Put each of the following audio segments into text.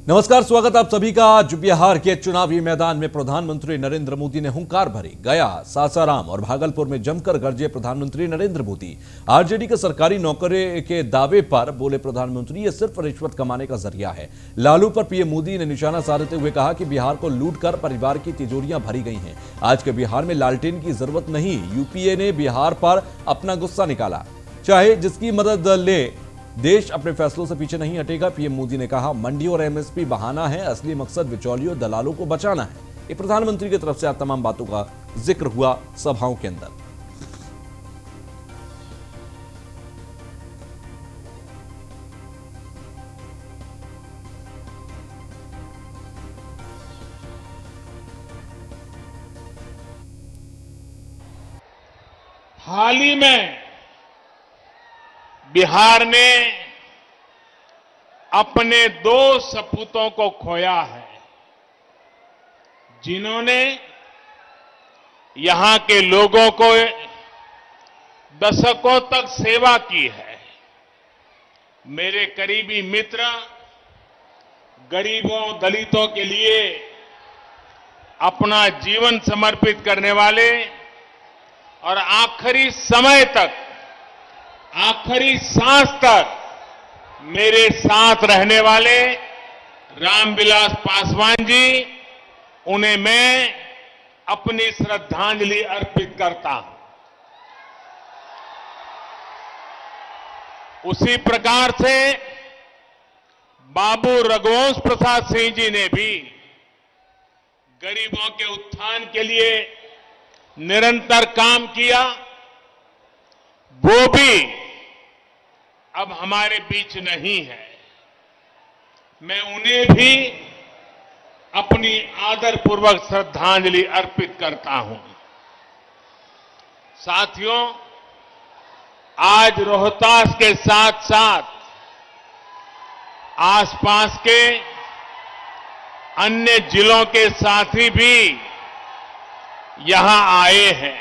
नमस्कार, स्वागत आप सभी का। आज बिहार के चुनावी मैदान में प्रधानमंत्री नरेंद्र मोदी ने हुंकार भरी। गया, सासाराम और भागलपुर में जमकर गरजे प्रधानमंत्री नरेंद्र मोदी। आरजेडी के सरकारी नौकरी के दावे पर बोले प्रधानमंत्री, ये सिर्फ रिश्वत कमाने का जरिया है। लालू पर पीएम मोदी ने निशाना साधते हुए कहा कि बिहार को लूटकर परिवार की तिजोरियां भरी गई हैं। आज के बिहार में लालटेन की जरूरत नहीं। यूपीए ने बिहार पर अपना गुस्सा निकाला, चाहे जिसकी मदद ले, देश अपने फैसलों से पीछे नहीं हटेगा। पीएम मोदी ने कहा, मंडी और एमएसपी बहाना है, असली मकसद बिचौलियों दलालों को बचाना है। ये प्रधानमंत्री की तरफ से आज तमाम बातों का जिक्र हुआ सभाओं के अंदर। हाल ही में बिहार ने अपने 2 सपूतों को खोया है, जिन्होंने यहां के लोगों को दशकों तक सेवा की है। मेरे करीबी मित्र, गरीबों दलितों के लिए अपना जीवन समर्पित करने वाले और आखिरी समय तक, आखिरी सांस तक मेरे साथ रहने वाले रामविलास पासवान जी, उन्हें मैं अपनी श्रद्धांजलि अर्पित करता हूं। उसी प्रकार से बाबू रघुवंश प्रसाद सिंह जी ने भी गरीबों के उत्थान के लिए निरंतर काम किया। वो भी अब हमारे बीच नहीं है। मैं उन्हें भी अपनी आदरपूर्वक श्रद्धांजलि अर्पित करता हूं। साथियों, आज रोहतास के साथ साथ आसपास के अन्य जिलों के साथी भी यहां आए हैं।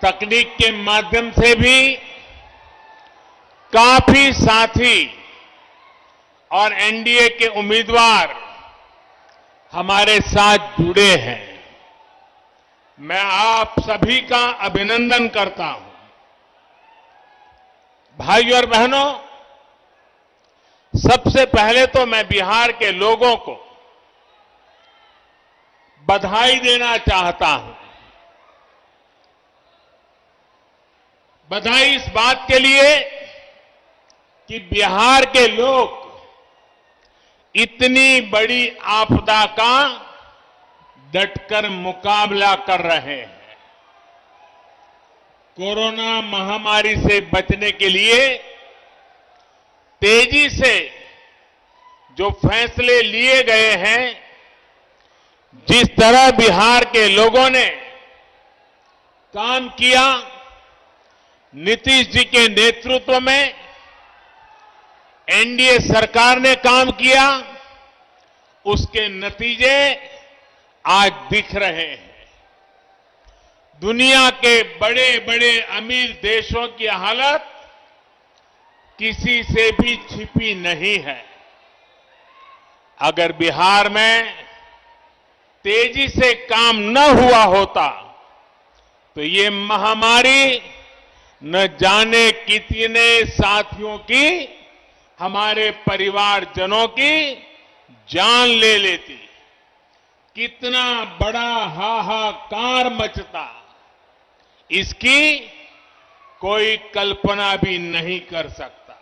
तकनीक के माध्यम से भी काफी साथी और एनडीए के उम्मीदवार हमारे साथ जुड़े हैं। मैं आप सभी का अभिनंदन करता हूं। भाइयों और बहनों, सबसे पहले तो मैं बिहार के लोगों को बधाई देना चाहता हूं। बधाई इस बात के लिए कि बिहार के लोग इतनी बड़ी आपदा का डटकर मुकाबला कर रहे हैं। कोरोना महामारी से बचने के लिए तेजी से जो फैसले लिए गए हैं, जिस तरह बिहार के लोगों ने काम किया, नीतीश जी के नेतृत्व में एनडीए सरकार ने काम किया, उसके नतीजे आज दिख रहे हैं। दुनिया के बड़े बड़े अमीर देशों की हालत किसी से भी छिपी नहीं है। अगर बिहार में तेजी से काम न हुआ होता तो ये महामारी न जाने कितने साथियों की, हमारे परिवारजनों की जान ले लेती। कितना बड़ा हाहाकार मचता, इसकी कोई कल्पना भी नहीं कर सकता।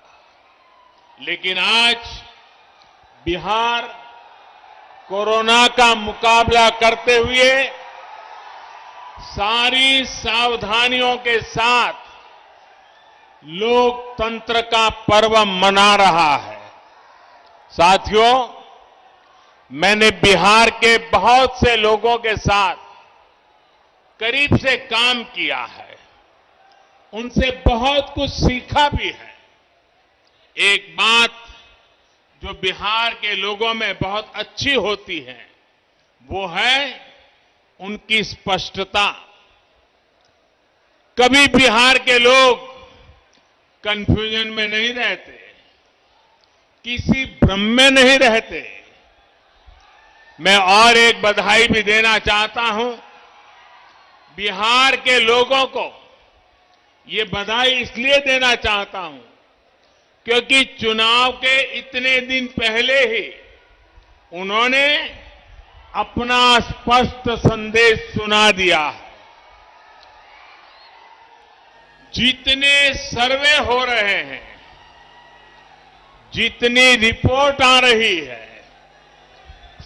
लेकिन आज बिहार कोरोना का मुकाबला करते हुए सारी सावधानियों के साथ लोकतंत्र का पर्व मना रहा है। साथियों, मैंने बिहार के बहुत से लोगों के साथ करीब से काम किया है, उनसे बहुत कुछ सीखा भी है। एक बात जो बिहार के लोगों में बहुत अच्छी होती है, वो है उनकी स्पष्टता। कभी बिहार के लोग कंफ्यूजन में नहीं रहते किसी भ्रम में नहीं रहते। मैं और एक बधाई भी देना चाहता हूं। बिहार के लोगों को ये बधाई इसलिए देना चाहता हूं क्योंकि चुनाव के इतने दिन पहले ही उन्होंने अपना स्पष्ट संदेश सुना दिया है। जितने सर्वे हो रहे हैं, जितनी रिपोर्ट आ रही है,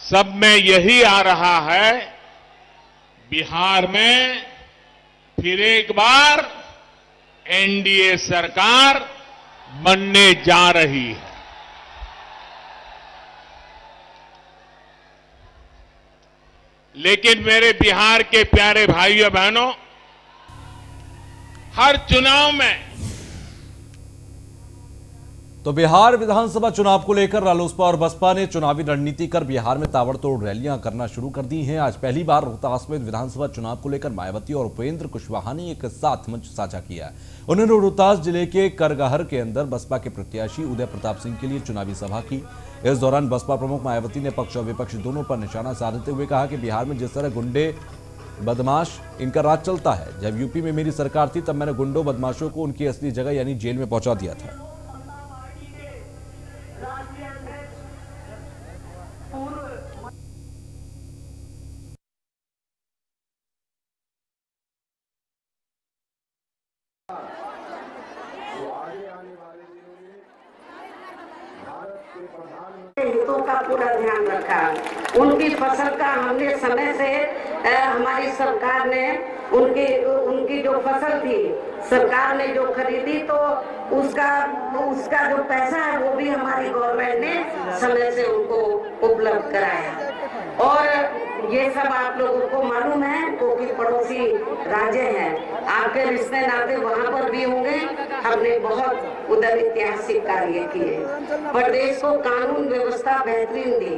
सब में यही आ रहा है, बिहार में फिर एक बार एनडीए सरकार बनने जा रही है। लेकिन मेरे बिहार के प्यारे भाइयों बहनों, हर चुनाव में तो बिहार विधानसभा चुनाव को लेकर रालोसपा और बसपा ने चुनावी रणनीति कर बिहार में ताबड़तोड़ रैलियां करना शुरू कर दी हैं। आज पहली बार रोहतास में विधानसभा चुनाव को लेकर मायावती और उपेंद्र कुशवाहा ने एक साथ मंच साझा किया। उन्होंने रोहतास जिले के करगहर के अंदर बसपा के प्रत्याशी उदय प्रताप सिंह के लिए चुनावी सभा की। इस दौरान बसपा प्रमुख मायावती ने पक्ष और विपक्ष दोनों पर निशाना साधते हुए कहा कि बिहार में जिस तरह गुंडे बदमाश इनका राज चलता है, जब यूपी में मेरी सरकार थी तब मैंने गुंडों बदमाशों को उनकी असली जगह यानी जेल में पहुंचा दिया था। हितों का पूरा ध्यान रखा। उनकी फसल का हमने समय से हमारी सरकार ने उनकी जो फसल थी सरकार ने जो खरीदी तो उसका जो पैसा है वो भी हमारी गवर्नमेंट ने समय से उनको उपलब्ध कराया। और ये सब आप लोगों को मालूम है, क्योंकि पड़ोसी राज्य हैं, आपके रिश्ते नाते वहाँ पर भी होंगे। हमने बहुत उधर ऐतिहासिक कार्य किए, प्रदेश को कानून व्यवस्था बेहतरीन दी।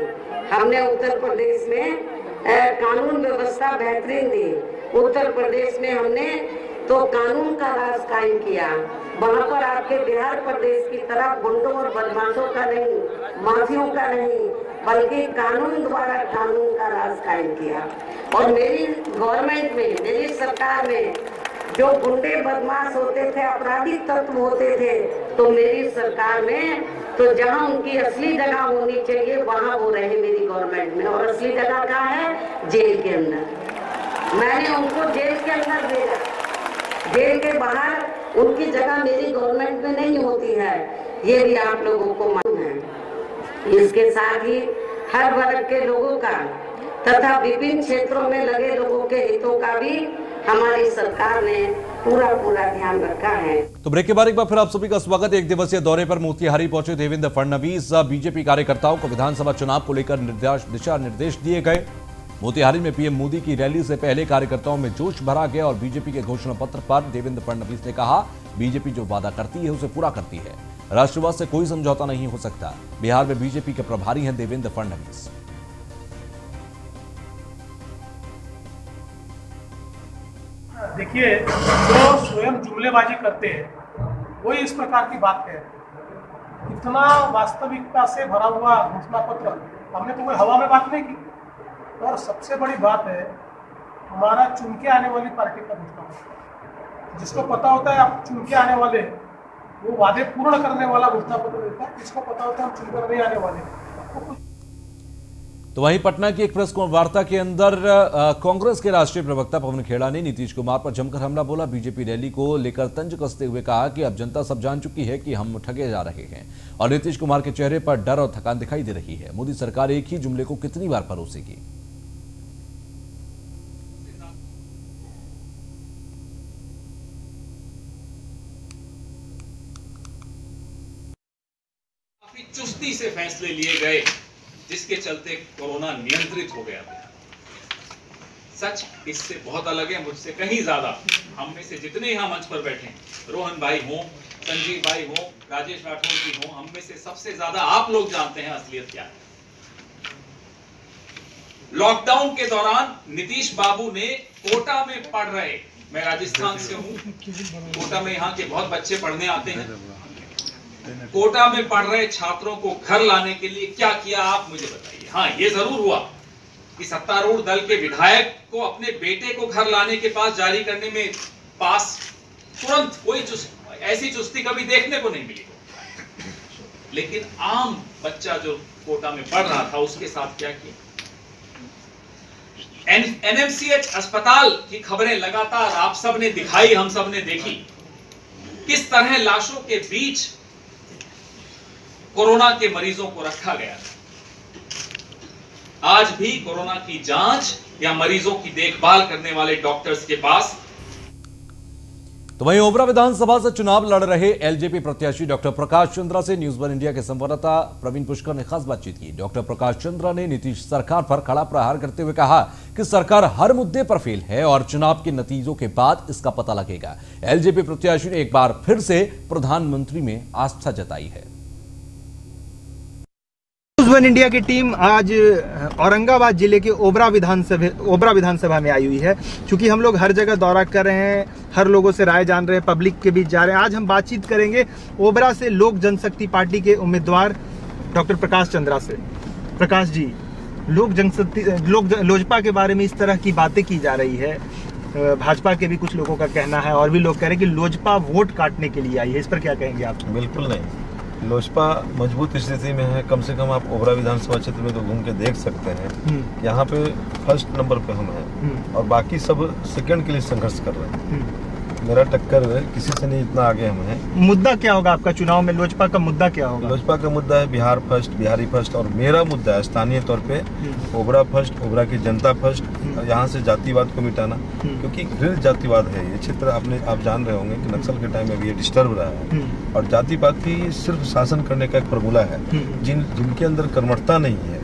हमने उत्तर प्रदेश में कानून व्यवस्था बेहतरीन दी। उत्तर प्रदेश में हमने तो कानून का राज कायम किया। वहाँ पर आपके बिहार प्रदेश की तरह गुंडों और बदमाशों का नहीं, माफियों का नहीं, बल्कि कानून द्वारा कानून का राज कायम किया। और मेरी गवर्नमेंट में, मेरी सरकार में जो गुंडे बदमाश होते थे, आपराधिक तत्व होते थे, तो मेरी सरकार में तो जहां उनकी असली जगह होनी चाहिए वहां वो रहे मेरी गवर्नमेंट में। और असली जगह कहाँ है? जेल के अंदर। मैंने उनको जेल के अंदर भेजा। जेल के बाहर उनकी जगह मेरी गवर्नमेंट में नहीं होती है, ये भी आप लोगों को मालूम है। इसके साथ ही हर वर्ग के लोगों का तथा विभिन्न क्षेत्रों में लगे लोगों के हितों का भी हमारी सरकार ने पूरा ध्यान रखा है। तो ब्रेक के बाद एक बार फिर आप सभी का स्वागत है। एक दिवसीय दौरे पर मोतिहारी पहुंचे देवेंद्र फडणवीस। बीजेपी कार्यकर्ताओं को विधानसभा चुनाव को लेकर दिशा निर्देश दिए गए। मोतिहारी में पीएम मोदी की रैली से पहले कार्यकर्ताओं में जोश भरा गया और बीजेपी के घोषणा पत्र पर देवेंद्र फडणवीस ने कहा, बीजेपी जो वादा करती है उसे पूरा करती है, राष्ट्रवाद से कोई समझौता नहीं हो सकता। बिहार में बीजेपी के प्रभारी हैं देवेंद्र फडणवीस। देखिए, जो स्वयं जुमलेबाजी करते हैं वही इस प्रकार की बात कहते हैं। इतना वास्तविकता से भरा हुआ घोषणा पत्र, हमने तो कोई हवा में बात नहीं की। और सबसे बड़ी बात है, हमारा चुन के आने वाली पार्टी का घोषणा पत्र। जिसको पता होता है आप चुन के आने वाले, वो वादे पूर्ण करने वाला घोषणा पत्र देता है। जिसको पता होता है हम चुनकर नहीं आने वाले। तो वहीं पटना की एक प्रेस वार्ता के अंदर कांग्रेस के राष्ट्रीय प्रवक्ता पवन खेड़ा ने नीतीश कुमार पर जमकर हमला बोला। बीजेपी रैली को लेकर तंज कसते हुए कहा कि अब जनता सब जान चुकी है कि हम ठगे जा रहे हैं और नीतीश कुमार के चेहरे पर डर और थकान दिखाई दे रही है। मोदी सरकार एक ही जुमले को कितनी बार परोसेगी? काफी चुस्ती से फैसले लिए गए जिसके चलते कोरोना नियंत्रित हो गया। सच इससे बहुत अलग है, मुझसे कहीं ज्यादा हम में से जितने यहाँ मंच पर बैठे, रोहन भाई हो, संजीव भाई हो, राजेश राठौर जी हो, हम में से सबसे ज्यादा आप लोग जानते हैं असलियत क्या है। लॉकडाउन के दौरान नीतीश बाबू ने कोटा में पढ़ रहे, मैं राजस्थान से हूं, कोटा में यहाँ के बहुत बच्चे पढ़ने आते हैं, कोटा में पढ़ रहे छात्रों को घर लाने के लिए क्या किया आप मुझे बताइए। हाँ, ये जरूर हुआ कि सत्तारूढ़ दल के विधायक को अपने बेटे को घर लाने के पास जारी करने में पास तुरंत कोई ऐसी चुस्ती कभी देखने को नहीं मिली। लेकिन आम बच्चा जो कोटा में पढ़ रहा था उसके साथ क्या किया। एनएमसीएच अस्पताल की खबरें लगातार आप सब ने दिखाई, हम सब ने देखी किस तरह लाशों के बीच कोरोना के मरीजों को रखा गया था। आज भी कोरोना की जांच या मरीजों की देखभाल करने वाले डॉक्टर्स के पास। तो वहीं ओबरा विधानसभा से चुनाव लड़ रहे एलजेपी प्रत्याशी डॉक्टर प्रकाश चंद्रा से न्यूज वन इंडिया के संवाददाता प्रवीण पुष्कर ने खास बातचीत की। डॉक्टर प्रकाश चंद्रा ने नीतीश सरकार पर कड़ा प्रहार करते हुए कहा कि सरकार हर मुद्दे पर फेल है और चुनाव के नतीजों के बाद इसका पता लगेगा। एलजेपी प्रत्याशी ने एक बार फिर से प्रधानमंत्री में आस्था जताई है। न्यूज वन इंडिया की टीम आज औरंगाबाद जिले के ओबरा विधानसभा में आई हुई है। क्योंकि हम लोग हर जगह दौरा कर रहे हैं, हर लोगों से राय जान रहे हैं, पब्लिक के बीच जा रहे हैं। आज हम बातचीत करेंगे ओबरा से लोक जनशक्ति पार्टी के उम्मीदवार डॉक्टर प्रकाश चंद्रा से। प्रकाश जी, लोजपा के बारे में इस तरह की बातें की जा रही है, भाजपा के भी कुछ लोगों का कहना है और भी लोग कह रहे हैं कि लोजपा वोट काटने के लिए आई है। इस पर क्या कहेंगे आप? बिल्कुल नहीं, लोजपा मजबूत स्थिति में है। कम से कम आप ओबरा विधानसभा क्षेत्र में तो घूम के देख सकते हैं, यहाँ पे फर्स्ट नंबर पे हम हैं और बाकी सब सेकंड के लिए संघर्ष कर रहे हैं। मेरा टक्कर किसी से नहीं, इतना आगे हम हैं। मुद्दा क्या होगा आपका चुनाव में? लोजपा का मुद्दा क्या होगा? लोजपा का मुद्दा है बिहार फर्स्ट, बिहारी फर्स्ट, और मेरा मुद्दा है स्थानीय तौर पे ओबरा फर्स्ट, ओबरा की जनता फर्स्ट, यहाँ से जातिवाद को मिटाना। क्योंकि गृह जातिवाद है ये क्षेत्र, आप जान रहे होंगे कि नक्सल के टाइम में भी ये डिस्टर्ब रहा है और जातिवाद की सिर्फ शासन करने का एक फॉर्मूला है। जिनके अंदर कर्मठता नहीं है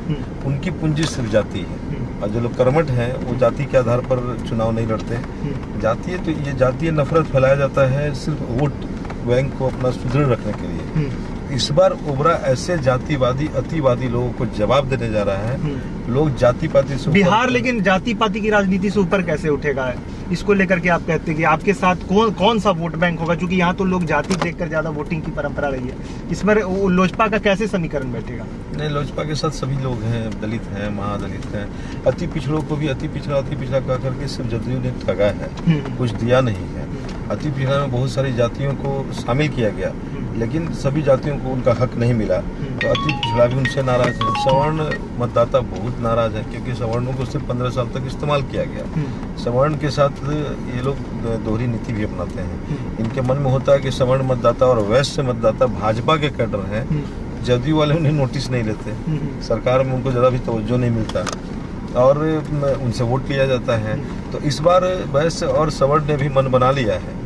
उनकी पूंजी सिर्फ जाति है, और जो लोग कर्मठ हैं वो जाति के आधार पर चुनाव नहीं लड़ते। ये जातीय नफरत फैलाया जाता है सिर्फ वोट बैंक को अपना सुदृढ़ रखने के लिए। इस बार ओबरा ऐसे जातिवादी अतिवादी लोगों को जवाब देने जा रहा है। लोग जाति पाति से बिहार लेकिन जाति पाति की राजनीति से ऊपर कैसे उठेगा? इसको लेकर के आप कहते हैं कि आपके साथ कौन सा वोट बैंक होगा? क्योंकि यहाँ तो लोग जाति देखकर ज्यादा वोटिंग की परंपरा रही है। इसमें लोजपा का कैसे समीकरण बैठेगा? नहीं, लोजपा के साथ सभी लोग हैं, दलित हैं, महादलित हैं, अति पिछड़ों को भी अति पिछड़ा कह करके सिर्फ जदयू ने ठगा है, कुछ दिया नहीं है। अति पिछड़ा में बहुत सारी जातियों को शामिल किया गया लेकिन सभी जातियों को उनका हक नहीं मिला, तो अति पिछड़ा भी उनसे नाराज है। सवर्ण मतदाता बहुत नाराज है क्योंकि सवर्णों को सिर्फ 15 साल तक इस्तेमाल किया गया। सवर्ण के साथ ये लोग दोहरी नीति भी अपनाते हैं। इनके मन में होता है कि सवर्ण मतदाता और वैश्य मतदाता भाजपा के कैडर हैं, जदयू वाले उन्हें नोटिस नहीं लेते, सरकार में उनको ज़्यादा भी तवज्जो नहीं मिलता और उनसे वोट लिया जाता है। तो इस बार वैश्य और सवर्ण ने भी मन बना लिया है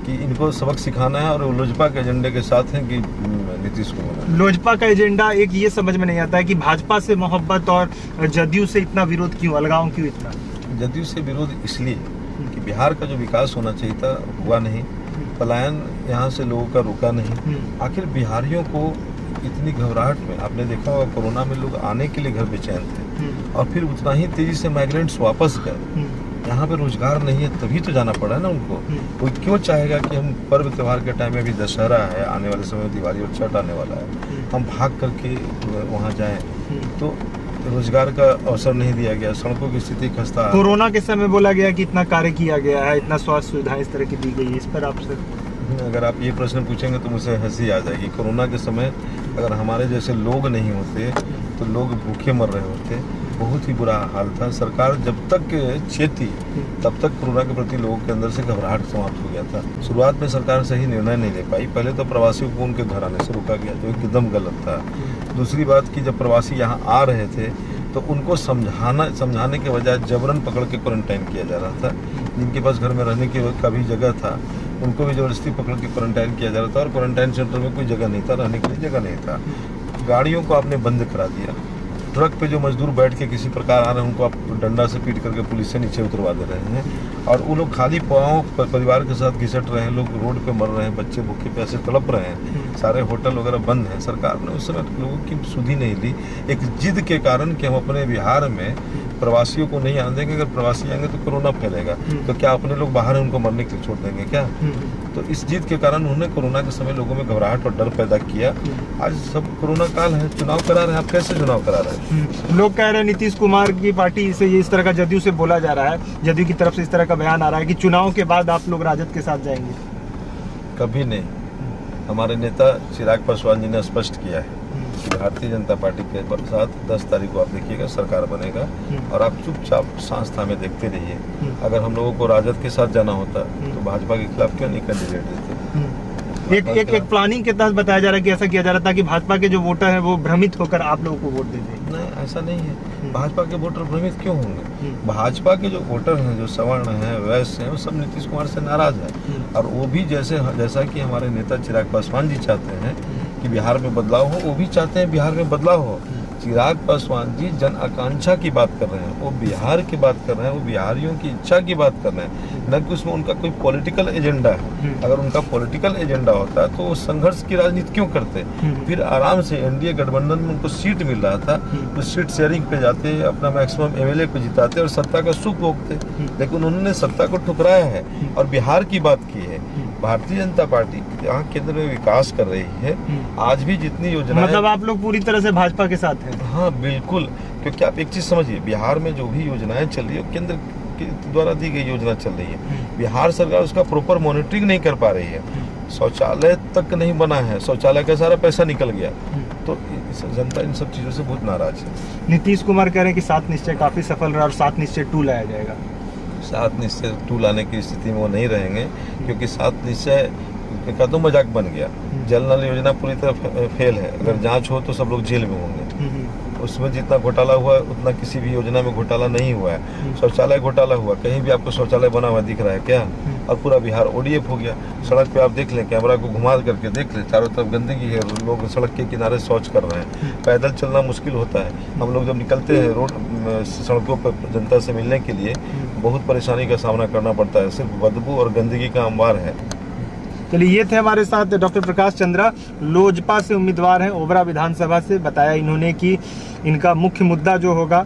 कि इनको सबक सिखाना है और लोजपा के एजेंडे के साथ हैं कि नीतीश कुमार। लोजपा का एजेंडा एक ये समझ में नहीं आता है कि भाजपा से मोहब्बत और जदयू से इतना विरोध क्यों, अलगाव क्यों इतना? जदयू से विरोध इसलिए कि बिहार का जो विकास होना चाहिए था हुआ नहीं, पलायन यहाँ से लोगों का रुका नहीं। आखिर बिहारियों को इतनी घबराहट में आपने देखा होगा, कोरोना में लोग आने के लिए घर बेचैन थे और फिर उतना ही तेजी से माइग्रेंट्स वापस गए। यहाँ पे रोजगार नहीं है तभी तो जाना पड़ा ना उनको। कोई क्यों चाहेगा कि हम पर्व त्योहार के टाइम में, अभी दशहरा है, आने वाले समय में दिवाली और छठ आने वाला है, हम भाग करके वहाँ जाएं? तो रोजगार का अवसर नहीं दिया गया, सड़कों की स्थिति खस्ता। कोरोना के समय बोला गया कि इतना कार्य किया गया है, इतना स्वास्थ्य सुविधाएं इस तरह की दी गई है, इस पर आपसे अगर आप ये प्रश्न पूछेंगे तो मुझे हंसी आ जाएगी। कोरोना के समय अगर हमारे जैसे लोग नहीं होते तो लोग भूखे मर रहे होते, बहुत ही बुरा हाल था। सरकार जब तक चेती तब तक कोरोना के प्रति लोगों के अंदर से घबराहट समाप्त हो गया था। शुरुआत में सरकार सही निर्णय नहीं ले पाई। पहले तो प्रवासियों को उनके घर आने से रोका गया जो एकदम गलत था। दूसरी बात कि जब प्रवासी यहाँ आ रहे थे तो उनको समझाने के बजाय जबरन पकड़ के क्वारंटाइन किया जा रहा था। जिनके पास घर में रहने का भी जगह था उनको भी जबरदस्ती पकड़ के क्वारंटाइन किया जा रहा था और क्वारंटाइन सेंटर में कोई जगह नहीं था, रहने के लिए जगह नहीं था। गाड़ियों को आपने बंद करा दिया। ट्रक पे जो मजदूर बैठ के किसी प्रकार आ रहे हैं उनको आप डंडा से पीट करके पुलिस से नीचे उतरवा दे रहे हैं और वो लोग खाली पाँव परिवार के साथ घिसट रहे हैं, लोग रोड पे मर रहे हैं, बच्चे भूखे प्यासे तड़प रहे हैं, सारे होटल वगैरह बंद हैं। सरकार ने उस समय लोगों की सुधी नहीं ली, एक जिद के कारण कि हम अपने बिहार में प्रवासियों को नहीं आने देंगे। अगर प्रवासी आएंगे तो कोरोना फैलेगा, तो क्या अपने लोग बाहर उनको मरने के लिए छोड़ देंगे क्या? तो इस जीत के कारण उन्होंने कोरोना के समय लोगों में घबराहट और डर पैदा किया। आज सब कोरोना काल है, चुनाव करा रहे हैं। आप कैसे चुनाव करा रहे हैं? लोग कह रहे हैं नीतीश कुमार की पार्टी से ये इस तरह का जदयू से बोला जा रहा है, जदयू की तरफ से इस तरह का बयान आ रहा है कि चुनाव के बाद आप लोग राजद के साथ जाएंगे। कभी नहीं। हमारे नेता चिराग पासवान जी ने स्पष्ट किया है कि भारतीय जनता पार्टी के साथ 10 तारीख को आप देखिएगा सरकार बनेगा, और आप चुपचाप सांस थामे देखते रहिए। अगर हम लोगों को राजद के साथ जाना होता तो भाजपा के खिलाफ क्यों नहीं कैंडिडेट देते? एक प्लानिंग के तहत बताया जा रहा है कि ऐसा किया जा रहा था कि भाजपा के जो वोटर हैं वो भ्रमित होकर आप लोगों को वोट दे दें। नहीं, ऐसा नहीं है। भाजपा के वोटर भ्रमित क्यों होंगे? भाजपा के जो वोटर हैं, जो सवर्ण हैं, वैश्य हैं, वो सब नीतीश कुमार से नाराज है। और वो भी जैसा कि हमारे नेता चिराग पासवान जी चाहते हैं कि बिहार में बदलाव हो, वो भी चाहते हैं बिहार में बदलाव हो। चिराग पासवान जी जन आकांक्षा की बात कर रहे हैं, वो बिहार की बात कर रहे हैं, वो बिहारियों की इच्छा की बात कर रहे हैं, न कि उसमें उनका कोई पॉलिटिकल एजेंडा है। अगर उनका पॉलिटिकल एजेंडा होता तो वो संघर्ष की राजनीति क्यों करते? फिर आराम से एनडीए गठबंधन में उनको सीट मिल रहा था, तो सीट शेयरिंग पे जाते, अपना मैक्सिमम एमएलए को जिताते और सत्ता का सुख भोगते। लेकिन उन्होंने सत्ता को ठुकराया है और बिहार की बात की है। भारतीय जनता पार्टी यहाँ केंद्र में विकास कर रही है। आज भी जितनी योजना, मतलब आप लोग पूरी तरह से भाजपा के साथ हैं? हाँ बिल्कुल, क्योंकि आप एक चीज समझिए, बिहार में जो भी योजनाएं चल रही है केंद्र के द्वारा दी गई योजना चल रही है। बिहार सरकार उसका प्रॉपर मॉनिटरिंग नहीं कर पा रही है। शौचालय तक नहीं बना है, शौचालय का सारा पैसा निकल गया। तो जनता इन सब चीजों से बहुत नाराज है। नीतीश कुमार कह रहे हैं कि 7 निश्चय काफी सफल रहा और 7 निश्चय 2 लाया जाएगा। 7 निश्चय 2 लाने की स्थिति में वो नहीं रहेंगे, क्योंकि 7 निश्चय का तो मजाक बन गया। जल नल योजना पूरी तरह फेल है। अगर जांच हो तो सब लोग जेल में होंगे। उसमें जितना घोटाला हुआ उतना किसी भी योजना में घोटाला नहीं हुआ है। शौचालय घोटाला हुआ, कहीं भी आपको शौचालय बना हुआ दिख रहा है क्या? और पूरा बिहार ओडीएफ हो गया। सड़क पे आप देख लें, कैमरा को घुमा करके देख लें, चारों तरफ गंदगी है, लोग सड़क के किनारे शौच कर रहे हैं। पैदल चलना मुश्किल होता है। हम लोग जब निकलते हैं रोड सड़कों पर जनता से मिलने के लिए, बहुत परेशानी का सामना करना पड़ता है। सिर्फ बदबू और गंदगी का अंबार है। चलिए, ये थे हमारे साथ डॉक्टर प्रकाश चंद्रा, लोजपा से उम्मीदवार हैं ओबरा विधानसभा से। बताया इन्होंने कि इनका मुख्य मुद्दा जो होगा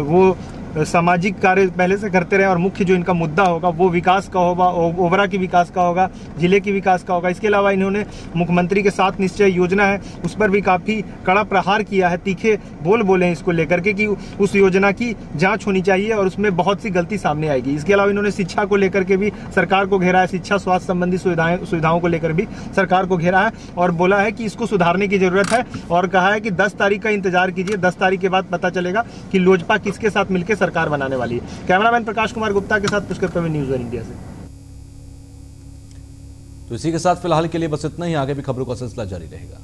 वो सामाजिक कार्य पहले से करते रहे और मुख्य जो इनका मुद्दा होगा वो विकास का होगा, ओबरा की विकास का होगा, जिले की विकास का होगा। इसके अलावा इन्होंने मुख्यमंत्री के 7 निश्चय योजना है उस पर भी काफ़ी कड़ा प्रहार किया है, तीखे बोल बोले हैं इसको लेकर के कि उस योजना की जांच होनी चाहिए और उसमें बहुत सी गलती सामने आएगी। इसके अलावा इन्होंने शिक्षा को लेकर के भी सरकार को घेरा है, शिक्षा स्वास्थ्य संबंधी सुविधाओं को लेकर भी सरकार को घेरा है और बोला है कि इसको सुधारने की जरूरत है और कहा है कि 10 तारीख का इंतजार कीजिए, 10 तारीख के बाद पता चलेगा कि लोजपा किसके साथ मिलकर सरकार बनाने वाली है। कैमरामैन प्रकाश कुमार गुप्ता के साथ पुष्कर प्रवीण, न्यूज़ 1 इंडिया से। तो इसी के साथ फिलहाल के लिए बस इतना ही। आगे भी खबरों का सिलसिला जारी रहेगा।